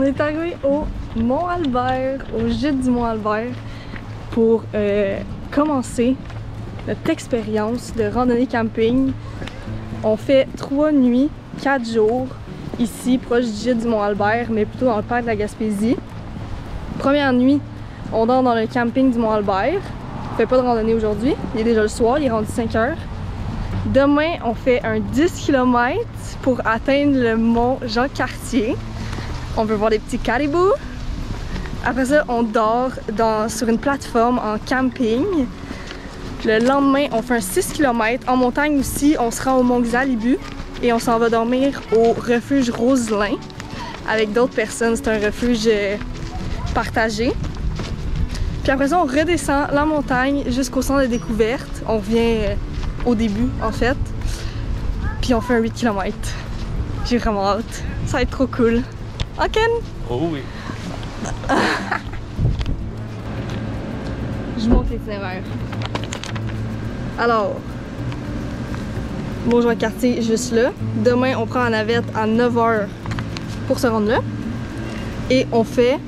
est arrivé au Mont-Albert, au gîte du Mont-Albert, pour commencer notre expérience de randonnée camping. On fait 3 nuits, 4 jours, ici, proche du gîte du Mont-Albert, mais plutôt dans le parc de la Gaspésie. Première nuit, on dort dans le camping du Mont-Albert. On fait pas de randonnée aujourd'hui, il est déjà le soir, il est rendu 5 heures. Demain, on fait un 10 km pour atteindre le mont Jean-Cartier. On veut voir des petits caribous. Après ça, on dort sur une plateforme en camping. Le lendemain, on fait un 6 km. En montagne aussi, on se rend au mont Xalibu et on s'en va dormir au refuge Roselin avec d'autres personnes. C'est un refuge partagé. Puis après ça, on redescend la montagne jusqu'au centre de découverte. On revient au début, en fait. Puis on fait un 8 km. J'ai vraiment hâte. Ça va être trop cool. Ok? Oh oui. Je monte l'itinéraire. Alors, Mont-Jean-Cartier juste là. Demain, on prend la navette à 9 h pour se rendre là. Et on fait...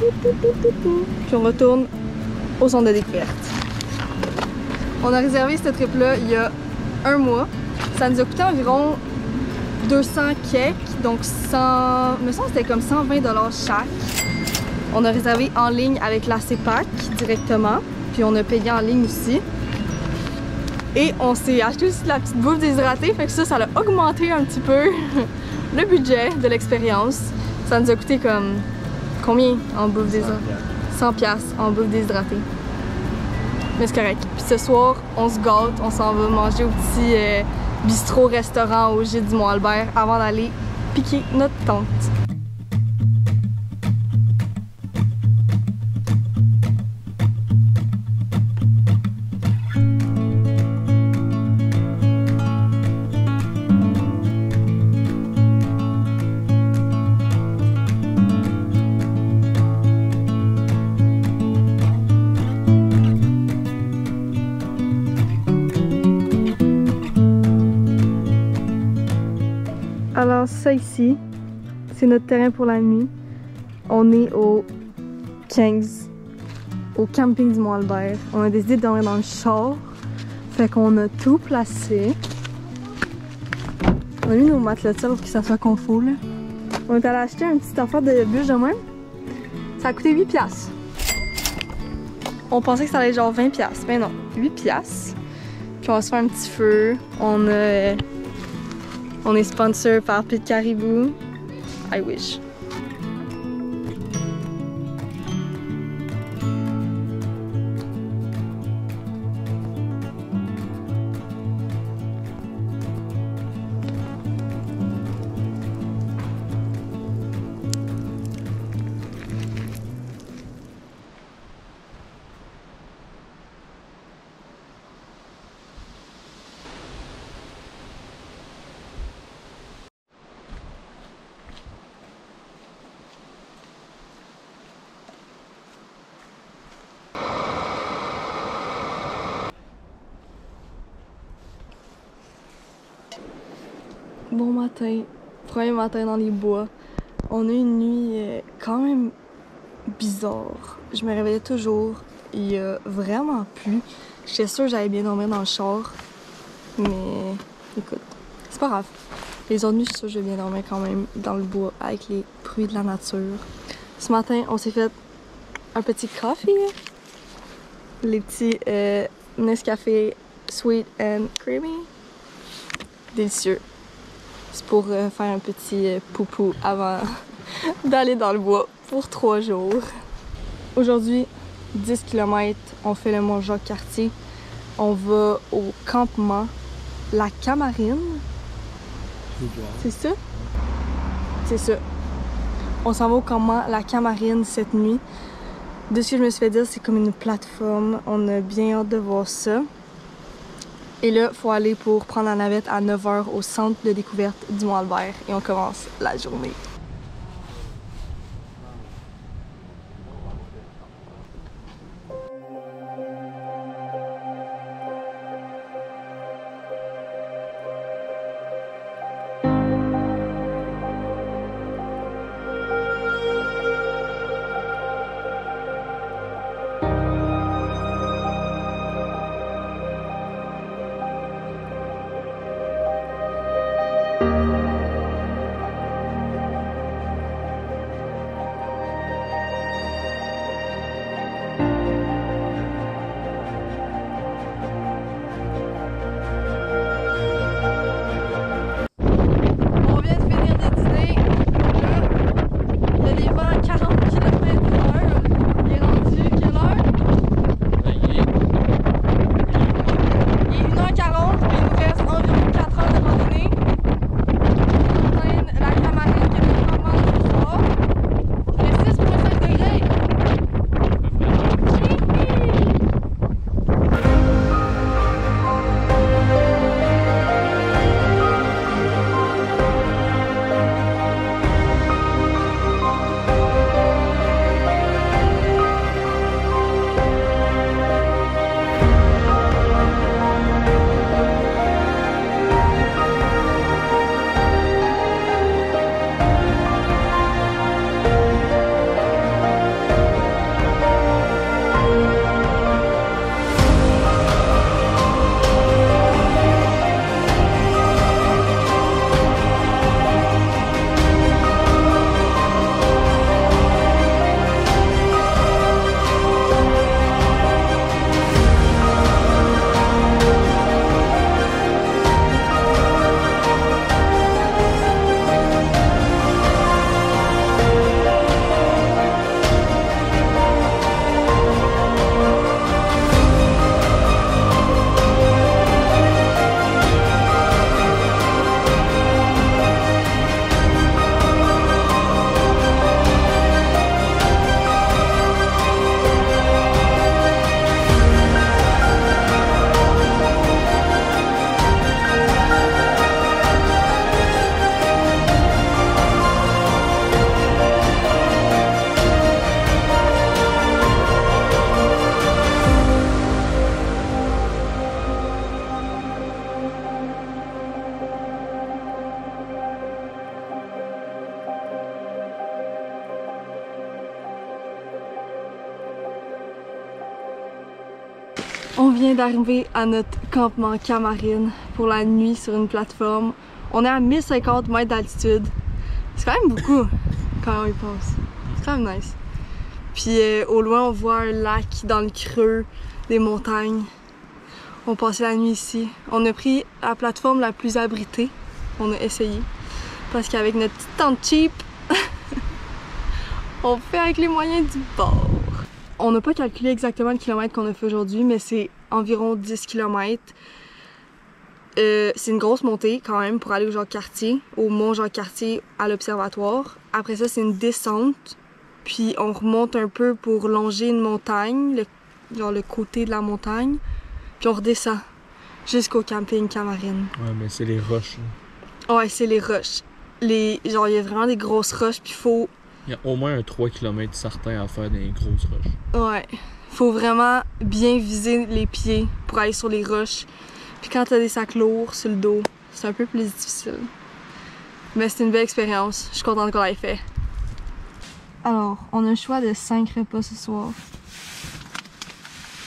Puis on retourne au centre de découverte. On a réservé cette trip-là il y a un mois. Ça nous a coûté environ 200 kek, donc 100... me semble que c'était comme 120 $ chaque. On a réservé en ligne avec la CEPAC directement, puis on a payé en ligne aussi. Et on s'est acheté aussi de la petite bouffe déshydratée, fait que ça a augmenté un petit peu le budget de l'expérience. Ça nous a coûté comme... combien en bouffe déshydratée? 100 $ en bouffe déshydratée. Mais c'est correct. Puis ce soir, on se gâte, on s'en va manger au petit bistrot-restaurant au gîte du Mont-Albert avant d'aller piquer notre tente. Alors ça ici, c'est notre terrain pour la nuit. On est au 15, au camping du Mont-Albert. On a décidé de dormir dans le char, fait qu'on a tout placé. On a mis nos matelas de ça pour que ça soit confort là. On est allé acheter un petit affaire de bûche de même. Ça a coûté 8 $. On pensait que ça allait être genre 20 $, mais non, 8 $. Puis on va se faire un petit feu. On est sponsor par Pit Caribou. I wish. Bon matin, premier matin dans les bois. On a une nuit quand même bizarre. Je me réveillais toujours, il a vraiment plu. J'étais sûre que j'allais bien dormir dans le char, mais écoute, c'est pas grave. Les autres nuits, je suis sûre que je vais bien dormir quand même dans le bois avec les bruits de la nature. Ce matin, on s'est fait un petit coffee, les petits Nescafé Sweet and Creamy. Délicieux. C'est pour faire un petit poupou avant d'aller dans le bois pour 3 jours. Aujourd'hui, 10 km, on fait le mont Jean-Cartier. On va au campement La Camarine. C'est ça? C'est ça. On s'en va au campement La Camarine cette nuit. De ce que je me suis fait dire, c'est comme une plateforme. On a bien hâte de voir ça. Et là, il faut aller pour prendre la navette à 9 h au centre de découverte du Mont-Albert. Et on commence la journée. vient d'arriver à notre campement Camarine pour la nuit sur une plateforme. On est à 1050 mètres d'altitude. C'est quand même beaucoup quand on y pense. C'est quand même nice. Puis au loin, on voit un lac dans le creux des montagnes. On passait la nuit ici. On a pris la plateforme la plus abritée. On a essayé. Parce qu'avec notre petite tente cheap, on fait avec les moyens du bord. On n'a pas calculé exactement le kilomètre qu'on a fait aujourd'hui, mais c'est environ 10 km. C'est une grosse montée quand même pour aller au Jacques-Cartier, au mont Jacques-Cartier à l'observatoire. Après ça, c'est une descente, puis on remonte un peu pour longer une montagne, le côté de la montagne, puis on redescend jusqu'au camping Camarine. Ouais, mais c'est les roches. Là. Ouais, c'est les roches. Genre, il y a vraiment des grosses roches, puis faut... Il y a au moins un 3 km certain à faire dans les grosses roches. Ouais. Faut vraiment bien viser les pieds pour aller sur les roches. Puis quand t'as des sacs lourds sur le dos, c'est un peu plus difficile. Mais c'est une belle expérience. Je suis contente qu'on l'ait fait. Alors, on a le choix de 5 repas ce soir.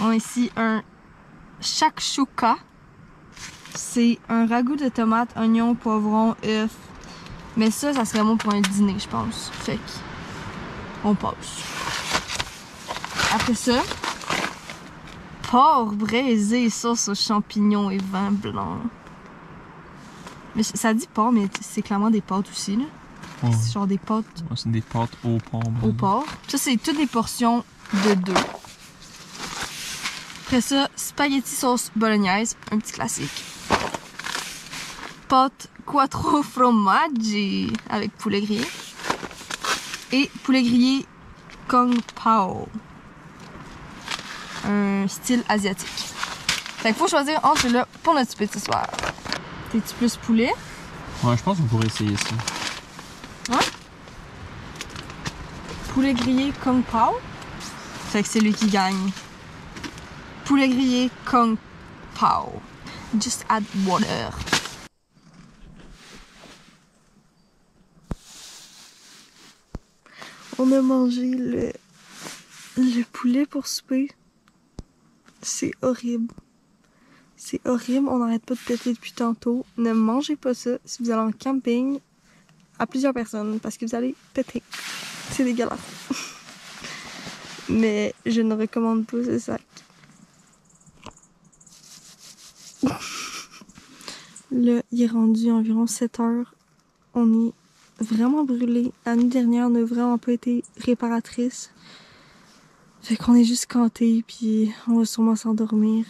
On a ici un shakshuka. C'est un ragoût de tomates, oignons, poivrons, œufs. Mais ça serait bon pour un dîner, je pense. Fait qu'on passe. Après ça, porc braisé, sauce aux champignons et vin blanc. Mais ça dit porc, mais c'est clairement des pâtes aussi, là. Ouais. C'est genre des pâtes... Ouais, c'est des pâtes au porc. Au porc. Ça, c'est toutes des portions de 2. Après ça, spaghetti sauce bolognaise, un petit classique. Pâtes quattro formaggi avec poulet grillé. Et poulet grillé Kung Pao. Un style asiatique. Fait qu'il faut choisir entre ceux-là pour notre souper de ce soir. T'es-tu plus poulet? Ouais, je pense qu'on pourrait essayer ça. Ouais? Poulet grillé Kung Pao. Fait que c'est lui qui gagne. Poulet grillé Kung Pao. Just add water. On a mangé le poulet pour souper. C'est horrible. C'est horrible, on n'arrête pas de péter depuis tantôt. Ne mangez pas ça si vous allez en camping à plusieurs personnes parce que vous allez péter. C'est dégueulasse. Mais je ne recommande pas ce sac. Là, il est rendu environ 7 heures. On est vraiment brûlés. La nuit dernière, on n'a vraiment pas été réparatrice. Fait qu'on est juste canté, puis on va sûrement s'endormir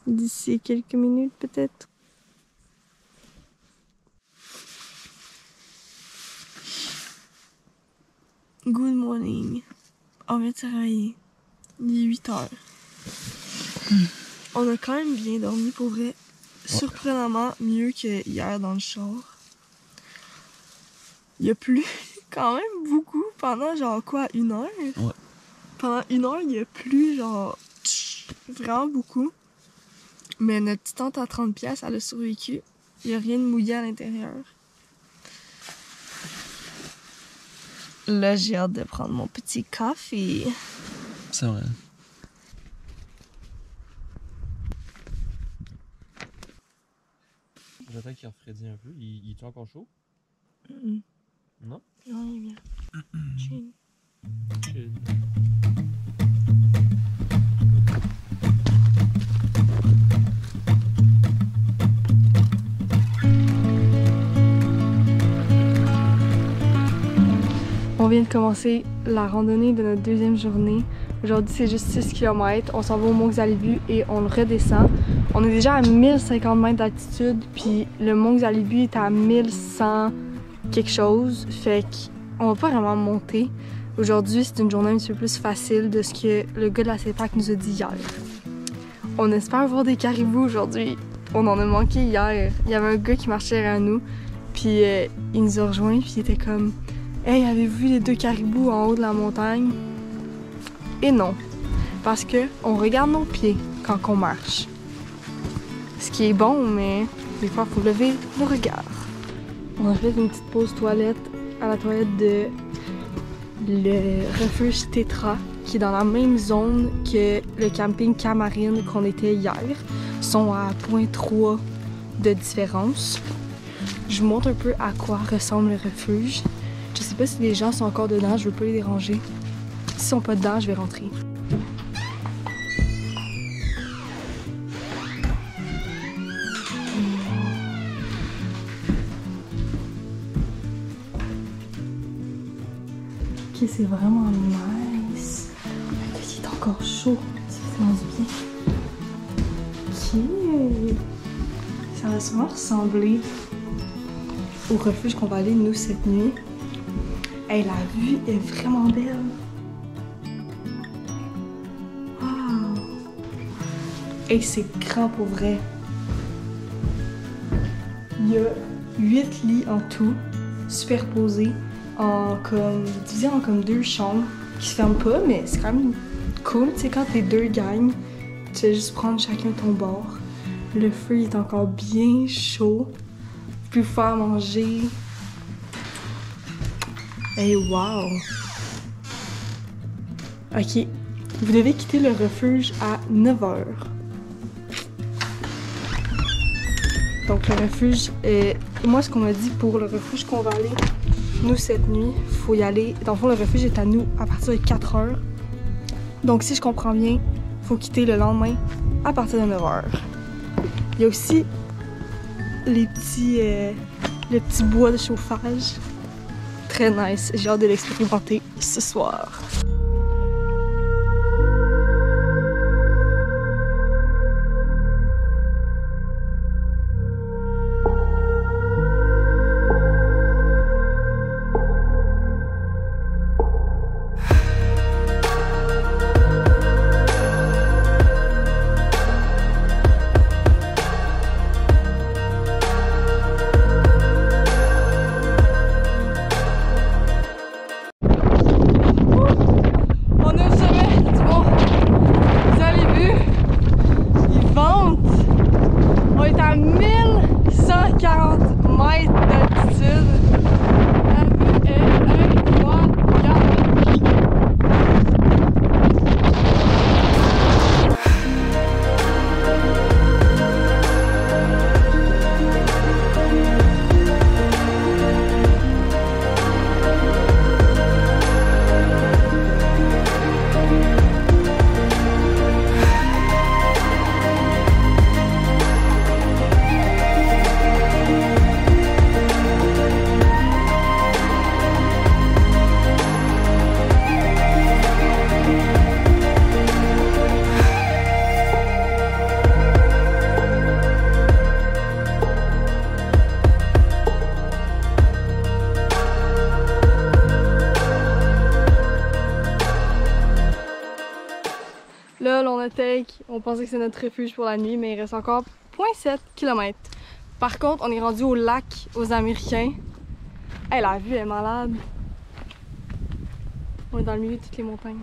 d'ici quelques minutes peut-être. Good morning. On vient de se réveiller. Il est 8 heures. On a quand même bien dormi pour vrai. Surprenamment mieux que hier dans le char. Il a plu quand même beaucoup pendant genre quoi, 1 heure? Ouais. Pendant 1 heure, il a plu genre vraiment beaucoup. Mais notre petite tente à 30$, elle a survécu. Il n'y a rien de mouillé à l'intérieur. Là, j'ai hâte de prendre mon petit café. C'est vrai. J'attends qu'il refroidisse un peu. Il est encore chaud? Non? Non, il est bien. Chill. Chill. On vient de commencer la randonnée de notre deuxième journée. Aujourd'hui, c'est juste 6 km. On s'en va au Mont Xalibu et on le redescend. On est déjà à 1050 mètres d'altitude, puis le Mont Xalibu est à 1100 quelque chose. Fait qu'on va pas vraiment monter. Aujourd'hui, c'est une journée un petit peu plus facile de ce que le gars de la CEPAC nous a dit hier. On espère voir des caribous aujourd'hui. On en a manqué hier. Il y avait un gars qui marchait derrière nous, puis il nous a rejoints, puis il était comme « Hey, avez-vous vu les 2 caribous en haut de la montagne? » Et non, parce que on regarde nos pieds quand on marche. Ce qui est bon, mais des fois, il faut lever le regard. On a fait une petite pause toilette à la toilette de le refuge Tétra. qui est dans la même zone que le camping Camarine qu'on était hier. Ils sont à 0.3 de différence. Je vous montre un peu à quoi ressemble le refuge. Je sais pas si les gens sont encore dedans, je veux pas les déranger. S'ils sont pas dedans, je vais rentrer. Ok, c'est vraiment nice. Il est encore chaud, ça fait du bien. Ok. Ça va sûrement ressembler au refuge qu'on va aller nous cette nuit. Hey, la vue est vraiment belle. Wow. Hey, c'est grand pour vrai. Il y a 8 lits en tout, superposés, divisés en comme 2 chambres qui se ferment pas, mais c'est quand même cool. Tu sais, quand t'es 2 gangs, tu vas juste prendre chacun ton bord. Le feu est encore bien chaud. Vous pouvez vous faire manger. Hey, wow! Ok, vous devez quitter le refuge à 9h. Donc le refuge est... Moi, ce qu'on m'a dit pour le refuge qu'on va aller, nous, cette nuit, il faut y aller... Dans le fond, le refuge est à nous à partir de 4h. Donc si je comprends bien, il faut quitter le lendemain à partir de 9h. Il y a aussi les le petit bois de chauffage. Très nice. J'ai hâte de l'expérimenter ce soir. Là, on a take, on pensait que c'est notre refuge pour la nuit, mais il reste encore 0.7 km. Par contre, on est rendu au lac aux Américains. Hey, la vue est malade. On est dans le milieu de toutes les montagnes.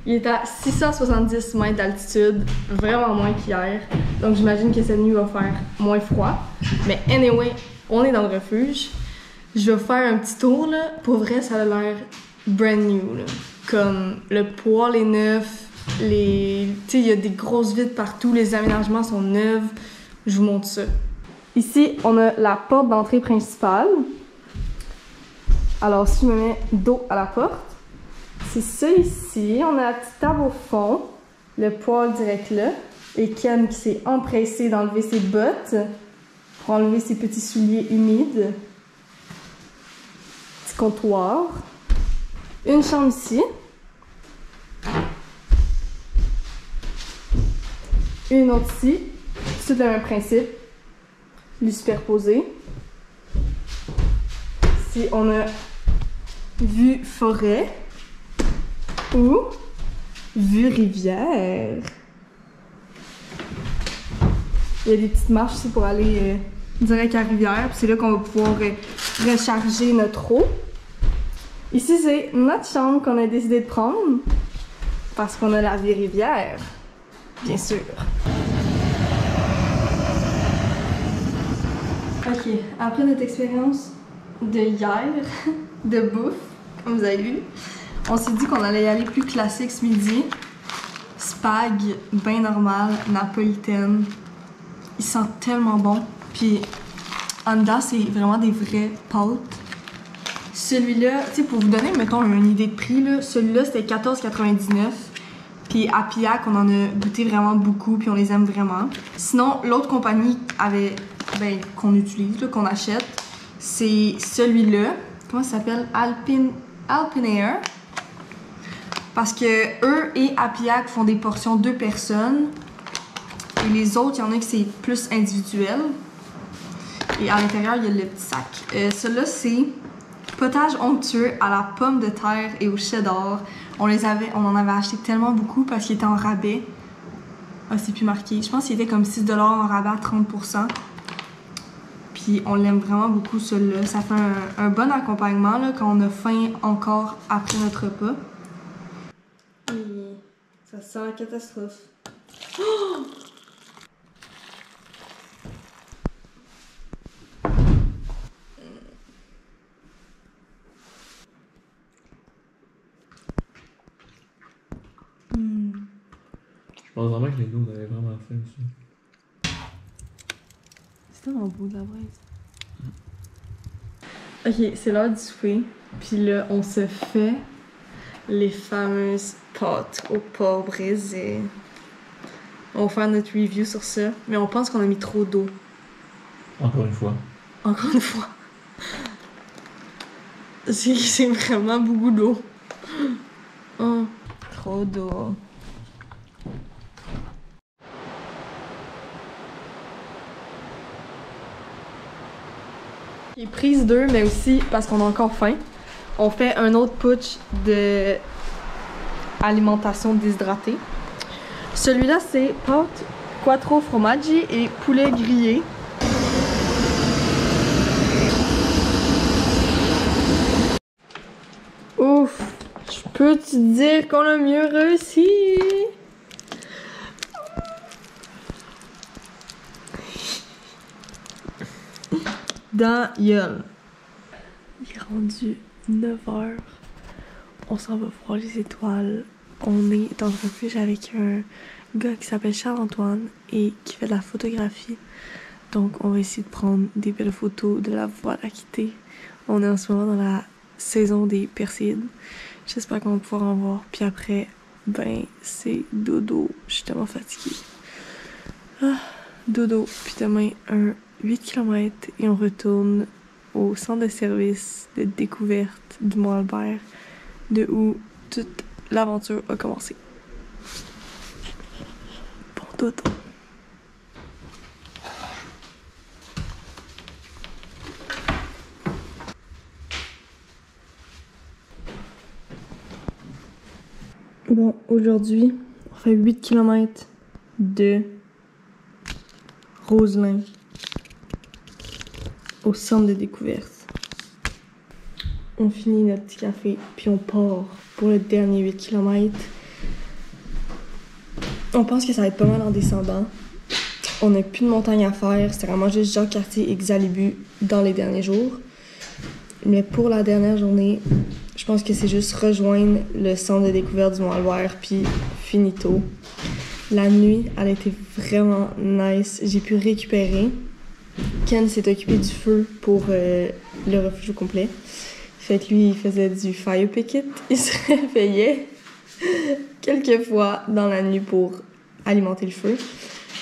Il est à 670 mètres d'altitude, vraiment moins qu'hier. Donc j'imagine que cette nuit va faire moins froid. Mais anyway, on est dans le refuge. Je vais faire un petit tour là. Pour vrai, ça a l'air brand new là. Comme le poêle est neuf, tu sais, il y a des grosses vitres partout, les aménagements sont neufs. Je vous montre ça. Ici, on a la porte d'entrée principale. Alors si je me mets dos à la porte, c'est ça ici. On a la petite table au fond, le poêle direct là, et Ken qui s'est empressé d'enlever ses bottes pour enlever ses petits souliers humides. Petit comptoir. Une chambre ici. Une autre ici. C'est le même principe. Lit superposé. Ici, on a vue forêt ou vue rivière. Il y a des petites marches ici pour aller direct à la rivière. C'est là qu'on va pouvoir recharger notre eau. Ici, c'est notre chambre qu'on a décidé de prendre parce qu'on a la vue rivière, bien sûr. Ok, après notre expérience de hier, de bouffe, comme vous avez vu, on s'est dit qu'on allait y aller plus classique ce midi. Spag, bien normal, napolitaine. Ils sentent tellement bon. Puis en dedans, c'est vraiment des vraies pâtes. Celui-là, tu sais, pour vous donner, mettons, une idée de prix, là, celui-là, c'était 14,99. Puis à Pillac, on en a goûté vraiment beaucoup, puis on les aime vraiment. Sinon, l'autre compagnie qu'on utilise, là, qu'on achète, c'est celui-là. Comment ça s'appelle? Alpinair. Parce que eux et Apiac font des portions 2 personnes. Et les autres, il y en a qui c'est plus individuel. Et à l'intérieur, il y a le petit sac. Celui-là, c'est potage onctueux à la pomme de terre et au cheddar. On en avait acheté tellement beaucoup parce qu'il était en rabais. Ah, c'est plus marqué. Je pense qu'il était comme 6$ en rabais à 30%. Puis on l'aime vraiment beaucoup, celui-là. Ça fait un bon accompagnement là, quand on a faim encore après notre repas. Ça sent la catastrophe. Oh! Je pense vraiment que les deux, on avait vraiment faim aussi. C'est tellement beau de la braise. Ok, c'est l'heure du souper. Puis là, on se fait les fameuses pâtes au porc braisé. On va faire notre review sur ça. Mais on pense qu'on a mis trop d'eau. Encore une fois. Encore une fois. C'est vraiment beaucoup d'eau. Oh, trop d'eau. Et prise 2, mais aussi parce qu'on a encore faim. On fait un autre putsch de alimentation déshydratée. Celui-là, c'est pâte quattro formaggi et poulet grillé. Ouf! Je peux te dire qu'on a mieux réussi! Dans gueule. Il est rendu 9h. On s'en va voir les étoiles. On est dans un refuge avec un gars qui s'appelle Charles-Antoine et qui fait de la photographie. Donc on va essayer de prendre des belles photos de la Voie lactée. On est en ce moment dans la saison des Perséides. J'espère qu'on va pouvoir en voir. Puis après, c'est dodo. Je suis tellement fatiguée. Ah, dodo. Puis demain, un 8 km et on retourne au centre de service de découverte du Mont-Albert, de où toute l'aventure a commencé. Bon dodo. Bon, aujourd'hui, on fait 8 km de Roselin au centre de découverte. On finit notre petit café, puis on part pour le dernier 8 km. On pense que ça va être pas mal en descendant. On n'a plus de montagne à faire. C'est vraiment juste Jacques-Cartier et Xalibu dans les derniers jours. Mais pour la dernière journée, je pense que c'est juste rejoindre le centre de découverte du Mont-Albert, puis finito. La nuit, elle a été vraiment nice. J'ai pu récupérer. Ken s'est occupé du feu pour le refuge au complet. Fait que lui, il faisait du fire picket. Il se réveillait quelques fois dans la nuit pour alimenter le feu.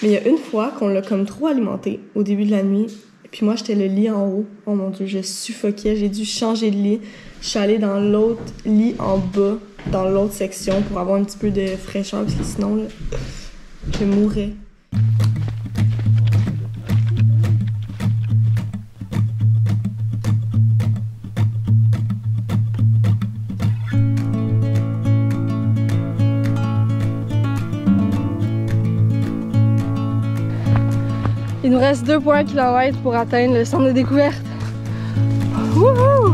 Mais il y a une fois qu'on l'a comme trop alimenté au début de la nuit. Puis moi, j'étais le lit en haut. Oh mon Dieu, je suffoquais. J'ai dû changer de lit. Je suis allée dans l'autre lit en bas, dans l'autre section, pour avoir un petit peu de fraîcheur, parce que sinon, là, je mourrais. Il nous reste 2,1 km pour atteindre le centre de découverte. Wouhou!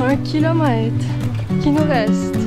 Un kilomètre qui nous reste.